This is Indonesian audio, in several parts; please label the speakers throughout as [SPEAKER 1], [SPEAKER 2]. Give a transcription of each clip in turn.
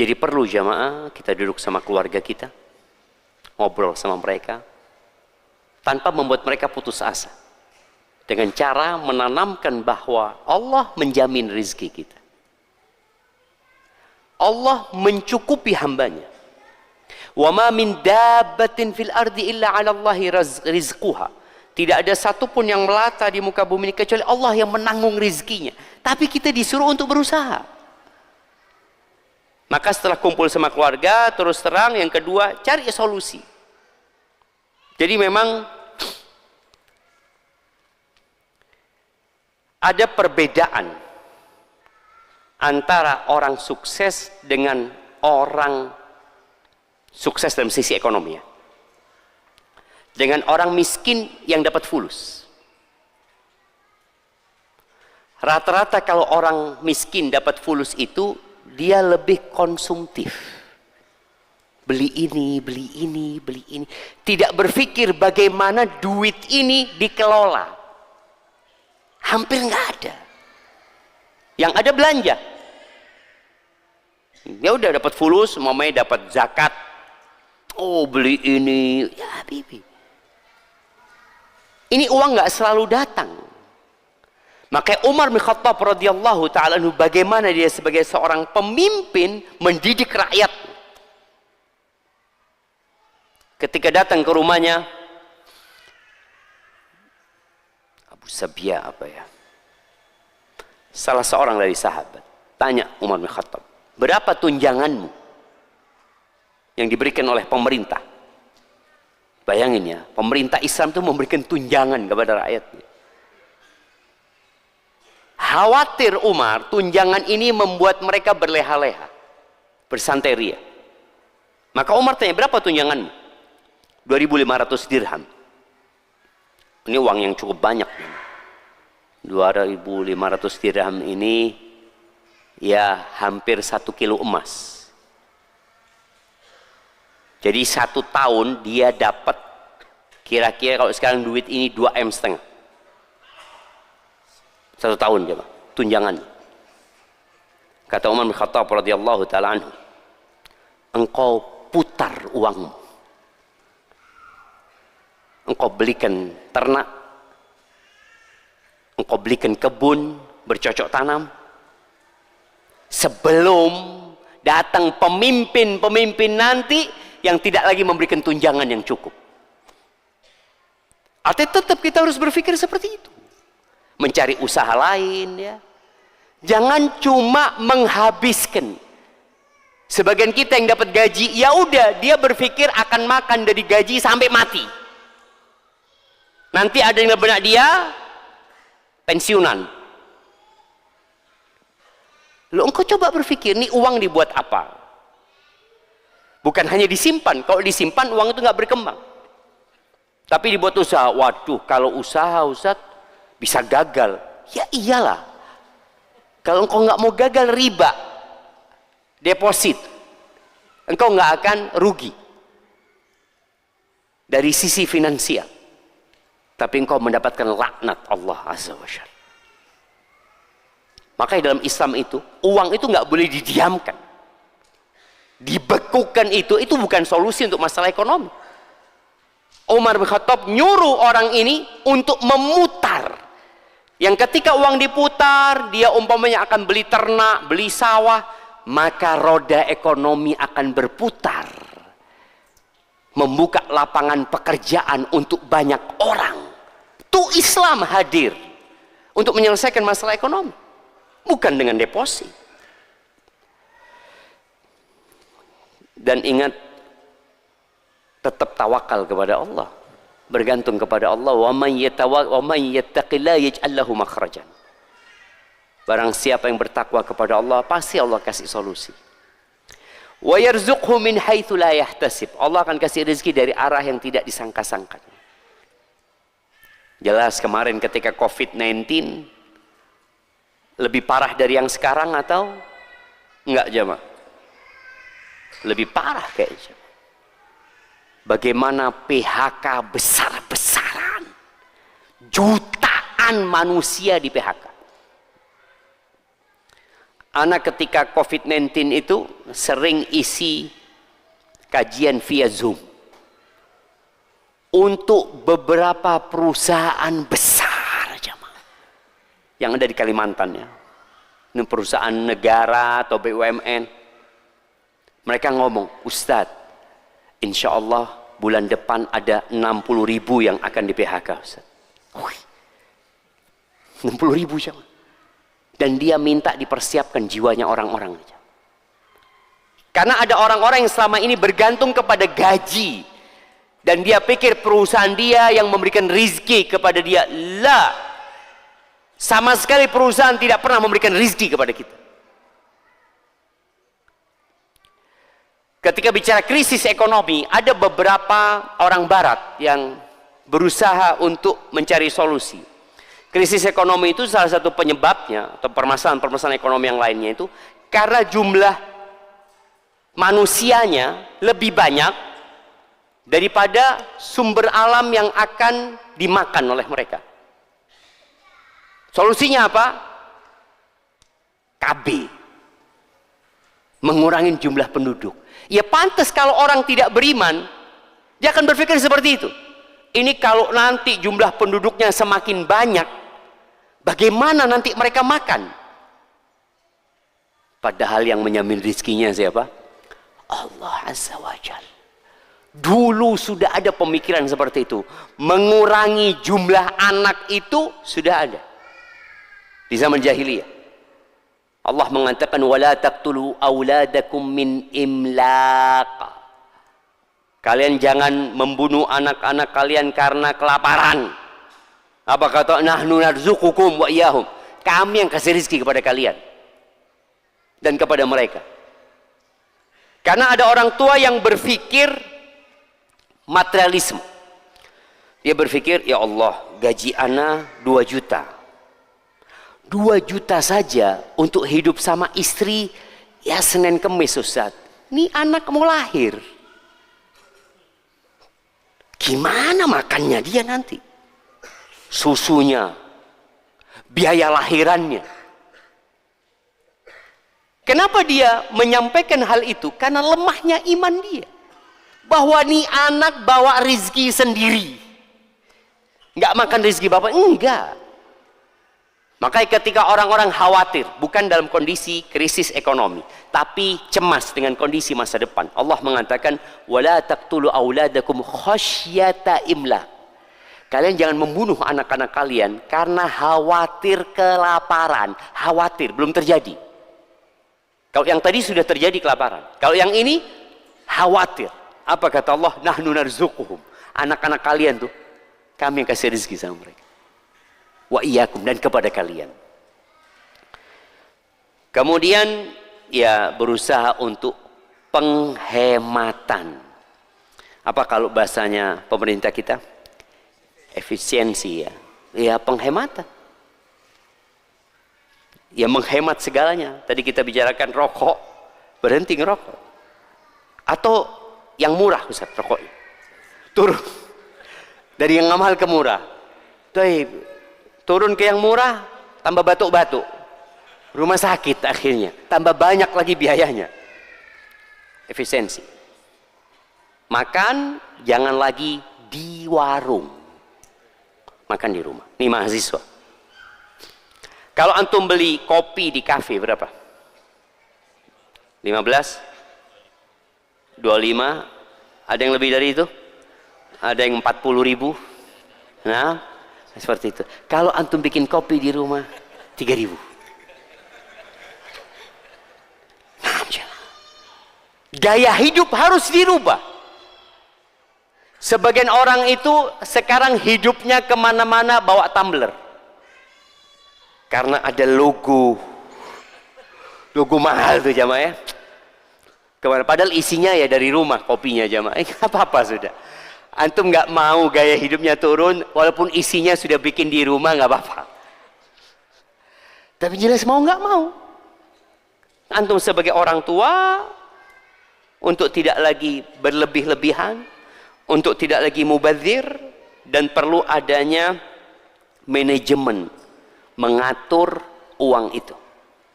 [SPEAKER 1] Jadi perlu jamaah kita duduk sama keluarga kita, ngobrol sama mereka, tanpa membuat mereka putus asa. Dengan cara menanamkan bahwa Allah menjamin rezeki kita. Allah mencukupi hambanya. Wa ma min dabbatin fil ardi illa 'ala Allahi rizquha. Tidak ada satupun yang melata di muka bumi ini kecuali Allah yang menanggung rezekinya. Tapi kita disuruh untuk berusaha. Maka setelah kumpul sama keluarga, terus terang, yang kedua, cari solusi. Jadi memang ada perbedaan antara orang sukses dengan orang sukses dalam sisi ekonomi ya. Dengan orang miskin yang dapat fulus. Rata-rata kalau orang miskin dapat fulus itu, dia lebih konsumtif. Beli ini, beli ini, beli ini. Tidak berpikir bagaimana duit ini dikelola. Hampir nggak ada. Yang ada belanja. Ya udah dapat fulus, mamanya dapat zakat. Oh beli ini, ya bibi. Ini uang nggak selalu datang. Makanya Umar bin Khattab radhiyallahu taala anhu, bagaimana dia sebagai seorang pemimpin mendidik rakyat. Ketika datang ke rumahnya Abu Sabia apa ya? Salah seorang dari sahabat tanya Umar bin Khattab, berapa tunjanganmu yang diberikan oleh pemerintah? Bayangin ya, pemerintah Islam itu memberikan tunjangan kepada rakyatnya. Khawatir Umar, tunjangan ini membuat mereka berleha-leha, bersanteria. Maka Umar tanya, berapa tunjanganmu? 2.500 dirham. Ini uang yang cukup banyak. 2.500 dirham ini ya hampir 1 kilo emas. Jadi 1 tahun dia dapat kira-kira kalau sekarang duit ini 2,5 M. 1 tahun dia, tunjangan. Kata Umar bin Khattab radhiyallahu taala anhu, engkau putar uangmu. Engkau belikan ternak, engkau belikan kebun, bercocok tanam. Sebelum datang pemimpin-pemimpin nanti yang tidak lagi memberikan tunjangan yang cukup. Artinya tetap kita harus berpikir seperti itu. Mencari usaha lain ya. Jangan cuma menghabiskan. Sebagian kita yang dapat gaji, ya udah dia berpikir akan makan dari gaji sampai mati. Nanti ada yang benak dia pensiunan. Loh, engkau coba berpikir, nih uang dibuat apa? Bukan hanya disimpan. Kalau disimpan uang itu nggak berkembang. Tapi dibuat usaha. Waduh, kalau usaha Ustaz bisa gagal. Ya iyalah. Kalau engkau nggak mau gagal, riba, deposit, engkau nggak akan rugi dari sisi finansial. Tapi engkau mendapatkan laknat Allah Azza wa Jalla. Makanya dalam Islam itu, uang itu nggak boleh didiamkan. Dibekukan itu bukan solusi untuk masalah ekonomi. Umar bin Khattab nyuruh orang ini untuk memutar. Yang ketika uang diputar, dia umpamanya akan beli ternak, beli sawah, maka roda ekonomi akan berputar. Membuka lapangan pekerjaan untuk banyak orang. Itu Islam hadir untuk menyelesaikan masalah ekonomi. Bukan dengan deposit. Dan ingat, tetap tawakal kepada Allah, bergantung kepada Allah. Wa man yattaqillaha yaj'al lahu makhrajan. Barang siapa yang bertakwa kepada Allah, pasti Allah kasih solusi. Wa yarzuqhu min haitsu la yahtasib. Allah akan kasih rezeki dari arah yang tidak disangka-sangka. Jelas kemarin ketika COVID-19 lebih parah dari yang sekarang atau enggak jemaah? Lebih parah kayaknya. Bagaimana PHK besar-besaran, jutaan manusia di PHK. Anak ketika COVID-19 itu sering isi kajian via Zoom untuk beberapa perusahaan besar jamaah yang ada di Kalimantan ya. Ini perusahaan negara atau BUMN. Mereka ngomong, Ustadz, insya Allah bulan depan ada 60.000 yang akan di PHK Ustadz. 60.000 jamaah. Dan dia minta dipersiapkan jiwanya orang-orang. Karena ada orang-orang yang selama ini bergantung kepada gaji. Dan dia pikir perusahaan dia yang memberikan rizki kepada dia. La. Sama sekali perusahaan tidak pernah memberikan rizki kepada kita. Ketika bicara krisis ekonomi, ada beberapa orang barat yang berusaha untuk mencari solusi. Krisis ekonomi itu salah satu penyebabnya, atau permasalahan-permasalahan ekonomi yang lainnya itu, karena jumlah manusianya lebih banyak daripada sumber alam yang akan dimakan oleh mereka. Solusinya apa? KB. Mengurangi jumlah penduduk. Ya pantas kalau orang tidak beriman, dia akan berpikir seperti itu. Ini kalau nanti jumlah penduduknya semakin banyak, bagaimana nanti mereka makan? Padahal yang menjamin rizkinya siapa? Allah Azza wa Jalla. Dulu sudah ada pemikiran seperti itu. Mengurangi jumlah anak itu sudah ada. Di zaman jahiliyah. Allah mengatakan wala taqtulu auladakum min imlaq. Kalian jangan membunuh anak-anak kalian karena kelaparan. Apa kata nahnu narzuqukum wa iyyahum. Kami yang kasih rezeki kepada kalian dan kepada mereka. Karena ada orang tua yang berpikir materialisme. Dia berpikir, ya Allah, gaji ana 2 juta. 2 juta saja untuk hidup sama istri, ya Senin Kemis Ustaz. Ini anak mau lahir. Gimana makannya dia nanti? Susunya, biaya lahirannya. Kenapa dia menyampaikan hal itu? Karena lemahnya iman dia. Bahwa nih anak bawa rizki sendiri. Nggak makan rizki bapak? Enggak. Makanya ketika orang-orang khawatir, bukan dalam kondisi krisis ekonomi, tapi cemas dengan kondisi masa depan, Allah mengatakan, "Wala taqtulu auladakum khasyata imlaq." Kalian jangan membunuh anak-anak kalian karena khawatir kelaparan. Khawatir, belum terjadi. Kalau yang tadi sudah terjadi kelaparan. Kalau yang ini khawatir. Apa kata Allah? Nahnu narzuquhum. Anak-anak kalian tuh kami yang kasih rezeki sama mereka. Wa iyyakum, dan kepada kalian. Kemudian ya berusaha untuk penghematan. Apa kalau bahasanya pemerintah kita? Efisiensi ya. Ya penghematan. Ya menghemat segalanya. Tadi kita bicarakan rokok, berhenti ngerokok. Atau yang murah Ustaz rokoknya. Turun. Dari yang mahal ke murah. Turun ke yang murah, tambah batuk-batuk. Rumah sakit akhirnya. Tambah banyak lagi biayanya. Efisiensi. Makan jangan lagi di warung. Makan di rumah. Ini mahasiswa. Kalau antum beli kopi di kafe berapa? 15? 25? Ada yang lebih dari itu? Ada yang 40.000? Nah, seperti itu. Kalau antum bikin kopi di rumah 3.000. Nah, gaya hidup harus dirubah. Sebagian orang itu sekarang hidupnya kemana-mana bawa tumbler. Karena ada logo mahal tuh jamaah ya. Kemana? Padahal isinya ya dari rumah kopinya jamaah. Apa-apa sudah. Antum nggak mau gaya hidupnya turun, walaupun isinya sudah bikin di rumah nggak apa-apa. Tapi jelas mau nggak mau. Antum sebagai orang tua, untuk tidak lagi berlebih-lebihan, untuk tidak lagi mubadzir, dan perlu adanya manajemen mengatur uang itu.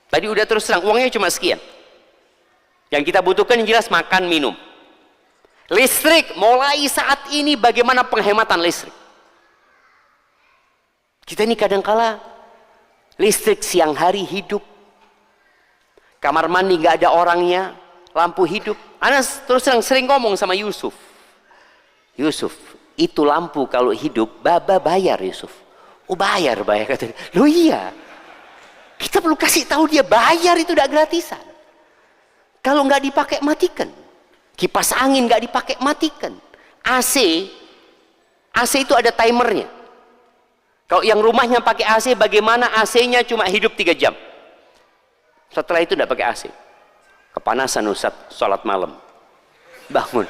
[SPEAKER 1] Tadi udah terus terang, uangnya cuma sekian. Yang kita butuhkan yang jelas makan, minum. Listrik, mulai saat ini bagaimana penghematan listrik? Kita ini kadangkala listrik siang hari hidup, kamar mandi nggak ada orangnya, lampu hidup. Ana terus sering ngomong sama Yusuf, Yusuf, itu lampu kalau hidup, Baba bayar Yusuf. Oh bayar katanya. Loh iya, kita perlu kasih tahu dia bayar, itu udah gratisan. Kalau nggak dipakai matikan. Kipas angin nggak dipakai matikan. AC itu ada timernya. Kalau yang rumahnya pakai AC, bagaimana AC-nya cuma hidup 3 jam. Setelah itu tidak pakai AC. Kepanasan Ustaz, sholat malam. Bangun.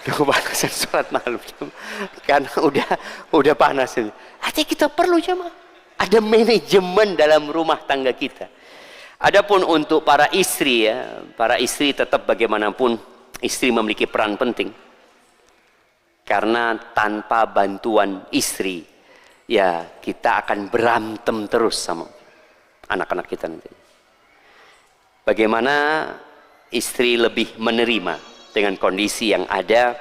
[SPEAKER 1] Kepanasan sholat malam. Karena udah panas. Artinya kita perlu jemaah. Ada manajemen dalam rumah tangga kita. Adapun untuk para istri ya, para istri tetap bagaimanapun istri memiliki peran penting. Karena tanpa bantuan istri, ya kita akan berantem terus sama anak-anak kita nanti. Bagaimana istri lebih menerima dengan kondisi yang ada,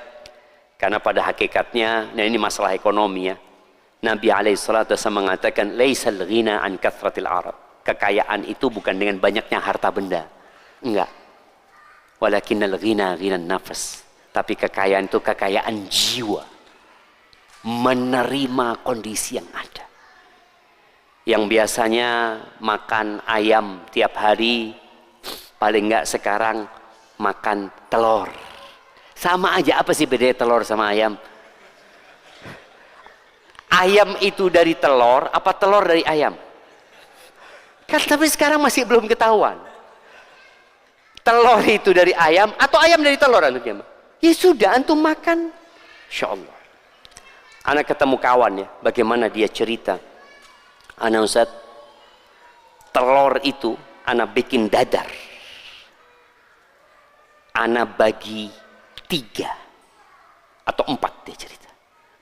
[SPEAKER 1] karena pada hakikatnya, nah ini masalah ekonomi ya. Nabi alaihissalatu wasallam mengatakan, laisal ghina an kathratil arad. Kekayaan itu bukan dengan banyaknya harta benda. Enggak. Walakinnal ghina ghinan nafas. Tapi kekayaan itu kekayaan jiwa. Menerima kondisi yang ada. Yang biasanya makan ayam tiap hari, paling enggak sekarang makan telur. Sama aja, apa sih bedanya telur sama ayam? Ayam itu dari telur, apa telur dari ayam? Kan tapi sekarang masih belum ketahuan. Telur itu dari ayam atau ayam dari telur antum? Ya sudah, antum makan. Insya Allah. Anak ketemu kawan ya, bagaimana dia cerita. Anak Ustaz, telur itu anak bikin dadar. Anak bagi 3 atau 4 dia cerita.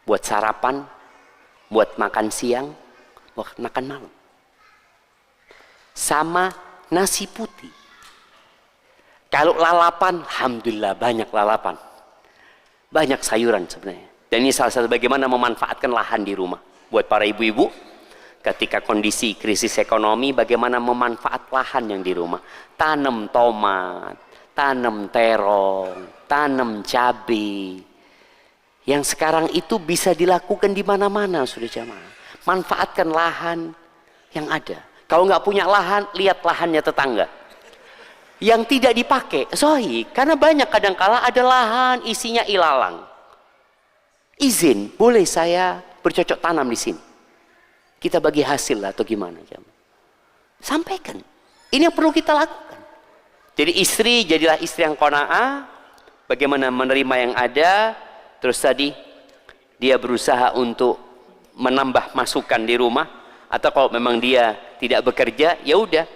[SPEAKER 1] Buat sarapan, buat makan siang, buat makan malam. Sama nasi putih. Kalau lalapan, alhamdulillah banyak lalapan. Banyak sayuran sebenarnya. Dan ini salah satu bagaimana memanfaatkan lahan di rumah. Buat para ibu-ibu, ketika kondisi krisis ekonomi, bagaimana memanfaat lahan yang di rumah. Tanam tomat, tanam terong, tanam cabai. Yang sekarang itu bisa dilakukan di mana-mana, sudah jamaah. Manfaatkan lahan yang ada. Kalau nggak punya lahan, lihat lahannya tetangga. Yang tidak dipakai, sahih, karena banyak kadangkala ada lahan isinya ilalang. Izin, boleh saya bercocok tanam di sini? Kita bagi hasil lah atau gimana? Sampaikan. Ini yang perlu kita lakukan. Jadi istri, jadilah istri yang qanaah, bagaimana menerima yang ada, terus tadi dia berusaha untuk menambah masukan di rumah, atau kalau memang dia tidak bekerja, ya udah,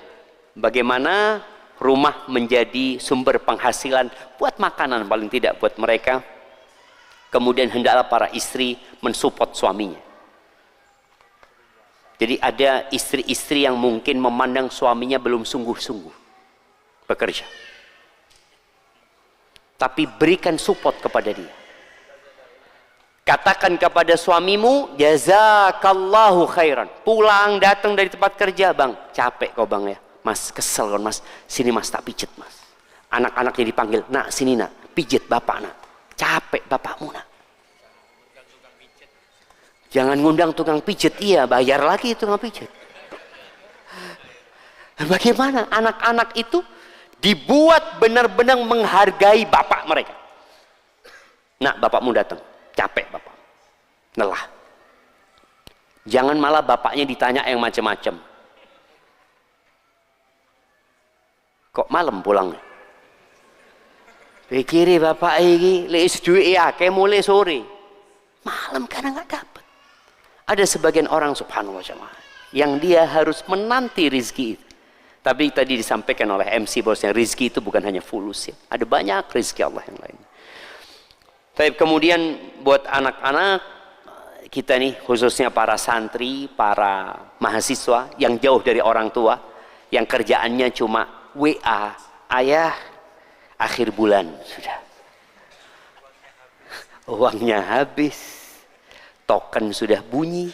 [SPEAKER 1] bagaimana rumah menjadi sumber penghasilan buat makanan paling tidak buat mereka. Kemudian hendaklah para istri mensupport suaminya. Jadi ada istri-istri yang mungkin memandang suaminya belum sungguh-sungguh bekerja, tapi berikan support kepada dia. Katakan kepada suamimu, jazakallahu khairan. Pulang datang dari tempat kerja, bang, capek kok bang ya. Mas, kesel kan mas, sini mas tak pijet mas. Anak-anaknya dipanggil, nak sini nak, pijet bapak nak. Capek bapakmu nak. Jangan ngundang tukang pijet, iya bayar lagi tukang pijet. Bagaimana anak-anak itu dibuat benar-benar menghargai bapak mereka. Nak, bapakmu datang, capek bapak, lelah. Jangan malah bapaknya ditanya yang macam-macam. Kok malam pulang? Pikiri bapak ini leis duit ya, kayak mulai sore. Malam karena nggak dapat. Ada sebagian orang subhanallah jamaah yang dia harus menanti rizki itu. Tapi tadi disampaikan oleh MC bahwasanya rizki itu bukan hanya fulus ya. Ada banyak rizki Allah yang lain. Tapi kemudian buat anak-anak kita nih, khususnya para santri, para mahasiswa yang jauh dari orang tua, yang kerjaannya cuma WA, ayah, Akhir bulan sudah. Uangnya habis. Token sudah bunyi.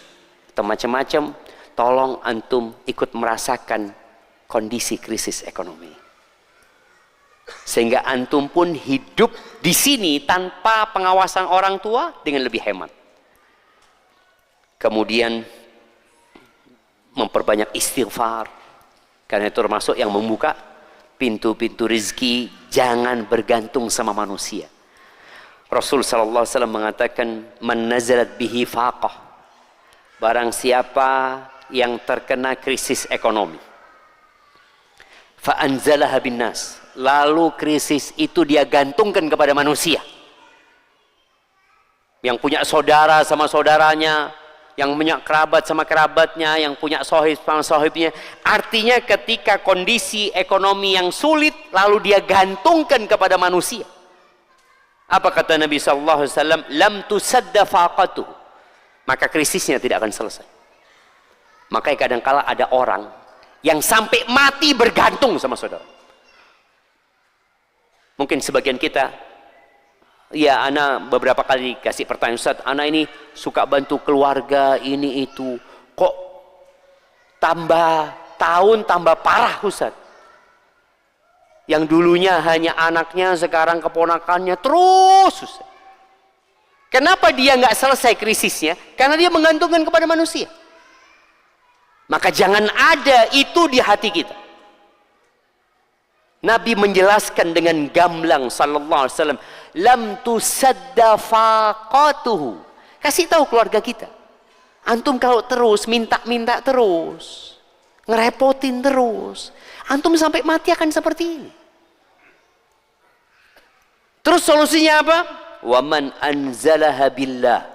[SPEAKER 1] Atau macam-macam. Tolong antum ikut merasakan kondisi krisis ekonomi. Sehingga antum pun hidup di sini tanpa pengawasan orang tua dengan lebih hemat. Kemudian memperbanyak istighfar. Karena itu termasuk yang membuka pintu-pintu rizki. Jangan bergantung sama manusia. Rasul sallallahu alaihi wasallam mengatakan, "Man nazalat bihi faqah." Barang siapa yang terkena krisis ekonomi, fa anzalaha bin nas, lalu krisis itu dia gantungkan kepada manusia. Yang punya saudara sama saudaranya, yang punya kerabat sama kerabatnya, yang punya sohib sama sohibnya. Artinya ketika kondisi ekonomi yang sulit, lalu dia gantungkan kepada manusia. Apa kata Nabi sallallahu alaihi wasallam? Lam tusadda faqatuh. Maka krisisnya tidak akan selesai. Makanya kadangkala ada orang yang sampai mati bergantung sama saudara. Mungkin sebagian kita, ya ana beberapa kali kasih pertanyaan, Ustaz, ana ini suka bantu keluarga ini itu, kok tambah tahun tambah parah Ustaz. Yang dulunya hanya anaknya, sekarang keponakannya terus Ustaz. Kenapa dia nggak selesai krisisnya? Karena dia menggantungkan kepada manusia. Maka jangan ada itu di hati kita. Nabi menjelaskan dengan gamblang sallallahu alaihi wasallam, lam tusadda faqatuhu. Kasih tahu keluarga kita. Antum kalau terus minta-minta terus, ngerepotin terus, antum sampai mati akan seperti ini. Terus solusinya apa? Wa man anzalaha billah.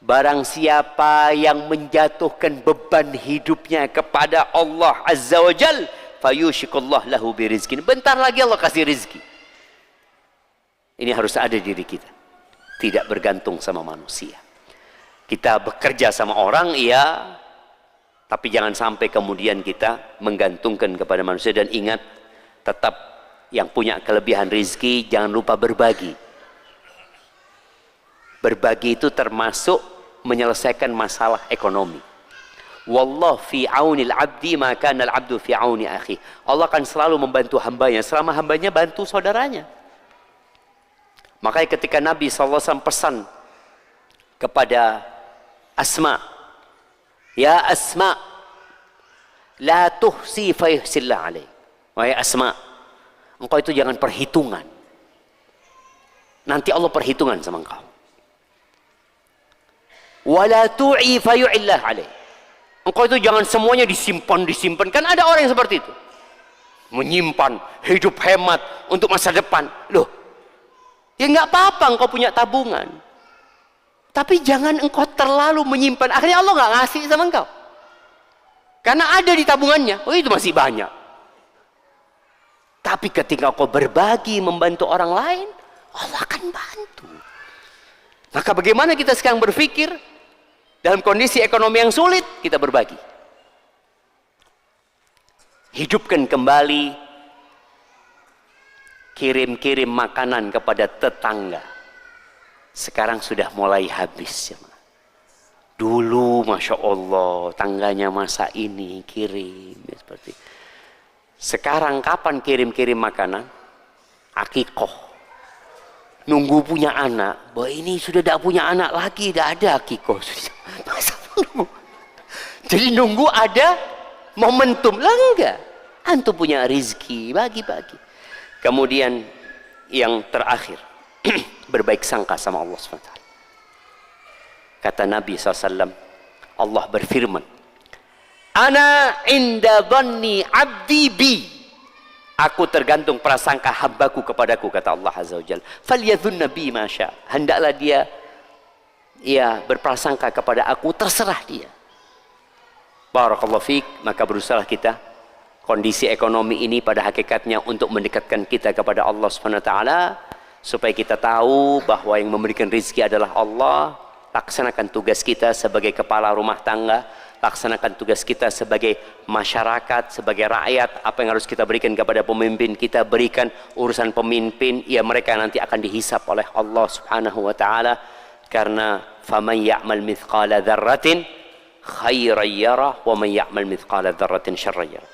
[SPEAKER 1] Barang siapa yang menjatuhkan beban hidupnya kepada Allah Azza wa Jal, fayushikullah lahu birizkin. Bentar lagi Allah kasih rizki. Ini harus ada di diri kita. Tidak bergantung sama manusia. Kita bekerja sama orang, iya. Tapi jangan sampai kemudian kita menggantungkan kepada manusia. Dan ingat, tetap yang punya kelebihan rizki, jangan lupa berbagi. Berbagi itu termasuk menyelesaikan masalah ekonomi. Wallah fi aunil abdi maka nal abdu fi auni akhi. Allah akan selalu membantu hambanya selama hambanya bantu saudaranya. Makanya ketika Nabi SAW pesan kepada Asma, ya Asma, la tuhsi fayuhsillah alaih. Wahai Asma, engkau itu jangan perhitungan. Nanti Allah perhitungan sama engkau. Wala tu'i fayu'illah alaih. Engkau itu jangan semuanya disimpan. Kan ada orang yang seperti itu. Menyimpan, hidup hemat untuk masa depan. Loh, ya nggak apa-apa engkau punya tabungan. Tapi jangan engkau terlalu menyimpan. Akhirnya Allah nggak ngasih sama engkau. Karena ada di tabungannya. Oh, itu masih banyak. Tapi ketika engkau berbagi, membantu orang lain, Allah akan bantu. Maka bagaimana kita sekarang berpikir? Dalam kondisi ekonomi yang sulit, kita berbagi. Hidupkan kembali, kirim-kirim makanan kepada tetangga. Sekarang sudah mulai habis. Dulu, Masya Allah, tangganya masa ini, kirim. Ya, seperti. Sekarang kapan kirim-kirim makanan? Akikoh. Nunggu punya anak, bahwa ini sudah tidak punya anak lagi, tidak ada akikoh. Masa nunggu? Jadi nunggu ada momentum lah, enggak. Antum punya rizki, bagi-bagi. Kemudian yang terakhir, berbaik sangka sama Allah SWT. Kata Nabi SAW, Allah berfirman, Ana inda dhanni abdi bi. Aku tergantung prasangka hambaku kepadaku, kata Allah Azza wa Jalla. Falyadhunna bi ma syaa. Hendaklah dia berprasangka kepada aku, terserah dia. Barakallahu fiik. Maka berusaha kita kondisi ekonomi ini pada hakikatnya untuk mendekatkan kita kepada Allah Subhanahu wa taala, supaya kita tahu bahwa yang memberikan rezeki adalah Allah. Laksanakan tugas kita sebagai kepala rumah tangga, laksanakan tugas kita sebagai masyarakat, sebagai rakyat. Apa yang harus kita berikan kepada pemimpin, kita berikan. Urusan pemimpin, ya mereka nanti akan dihisap oleh Allah subhanahu wa ta'ala. Karena faman ya'mal mithqala dzarratin khairan yarah wa man ya'mal mithqala dzarratin syarran yarah.